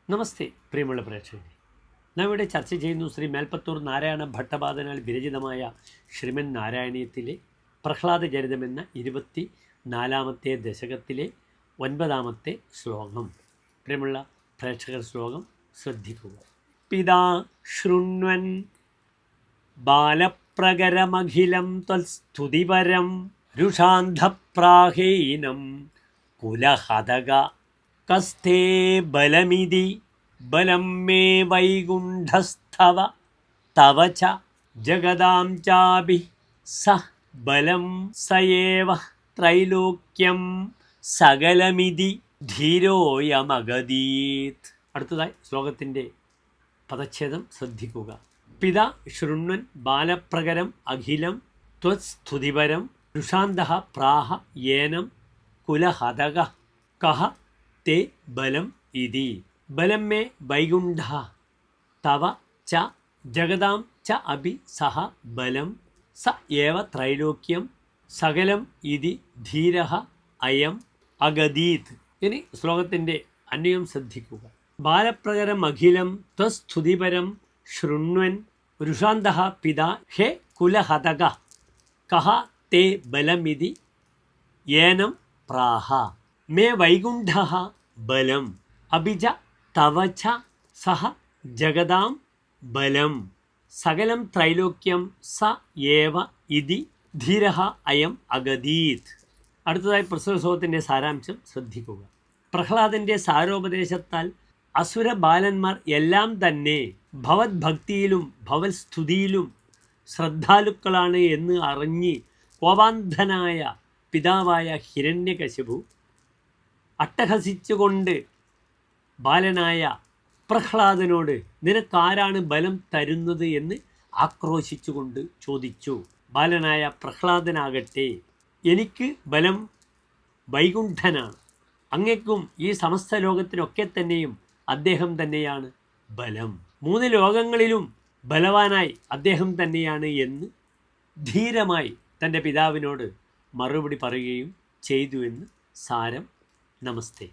നമസ്തേ പ്രിയമുള്ള പ്രേക്ഷകരെ, നാം ഇവിടെ ചർച്ച ചെയ്യുന്നു ശ്രീ മേൽപ്പത്തൂർ നാരായണ ഭട്ടപാദനാൽ വിരചിതമായ ശ്രീമൻ നാരായണീയത്തിലെ പ്രഹ്ലാദചരിതമെന്ന 24-ാമത്തെ ദശകത്തിലെ 9-ാമത്തെ ശ്ലോകം. പ്രിയമുള്ള പ്രേക്ഷകർ, ശ്ലോകം ശ്രദ്ധിക്കുക. പിതാ ശൃണ്വൻ ബാലപ്രകരമഖിലം ത്വൽസ്തുതിപരം രുഷാന്ധപ്രാഹീനം കുലഹതക കസ്തേ ബലമിതി ബലം മേ വൈകുണ്ഠസ്ഥവ തവ ച ജഗദാം ചാപി സ ബലം സയേവ ത്രൈലോക്യം സകലമിതി ധീരോയമഗതീത്. അടുത്തതായി ശ്ലോകത്തിൻ്റെ പദച്ഛേദം ശ്രദ്ധിക്കുക. പിത ശൃണ്വൻ ബാലപ്രകരം അഖിലം ത്വസ്തുതിപരം രുഷാന്തഃ പ്രാഹ യേനം കുലഹതക കഹ തേ ബലം ഇതി ബലം മേ വൈകുണ്ഠഃ തവ ച ജഗദാം ച അഭി സഹ ബലം സ ഏവ ത്രൈലോക്യം സകലം ഇതി ധീരഃ അയം അഗതീത്. ഇനി ശ്ലോകത്തിൻ്റെ അന്വയം ശ്രദ്ധിക്കുക. ബാലപ്രകരം അഖിലം ത്വസ്തുതിപരം ശൃണ്വൻ രുഷാന്തഃ പിതാ ഹേ കുലഹതക കഹ തേ ബലമിതി യേനം പ്രാഹ മേ വൈകുണ്ഠഃ ബലം അഭിജ തവ ച സഹ ജഗദാം ബലം സകലം ത്രൈലോക്യം സ ഏവ ഇതി ധീരഃ അയം അഗതീത്. അടുത്തതായി പ്രസ്തുത സാരാംശം ശ്രദ്ധിക്കുക. പ്രഹ്ലാദൻ്റെ സാരോപദേശത്താൽ അസുര ബാലന്മാർ എല്ലാം തന്നെ ഭവത് ഭക്തിയിലും ഭവത് സ്തുതിയിലും ശ്രദ്ധാലുക്കളാണ് എന്ന് അറിഞ്ഞ് കോപാന്ധനായ പിതാവായ ഹിരണ്യകശിപു അട്ടഹസിച്ചുകൊണ്ട് ബാലനായ പ്രഹ്ലാദനോട് നിനക്കാരാണ് ബലം തരുന്നത് എന്ന് ആക്രോശിച്ചുകൊണ്ട് ചോദിച്ചു. ബാലനായ പ്രഹ്ലാദനാകട്ടെ, എനിക്ക് ബലം വൈകുണ്ഠനാണ്, അങ്ങേക്കും ഈ സമസ്ത ലോകത്തിനൊക്കെ തന്നെയും അദ്ദേഹം തന്നെയാണ് ബലം, 3 ലോകങ്ങളിലും ബലവാനായി അദ്ദേഹം തന്നെയാണ് എന്ന് ധീരമായി തൻ്റെ പിതാവിനോട് മറുപടി പറയുകയും ചെയ്തു എന്ന് സാരം. നമസ്തേ.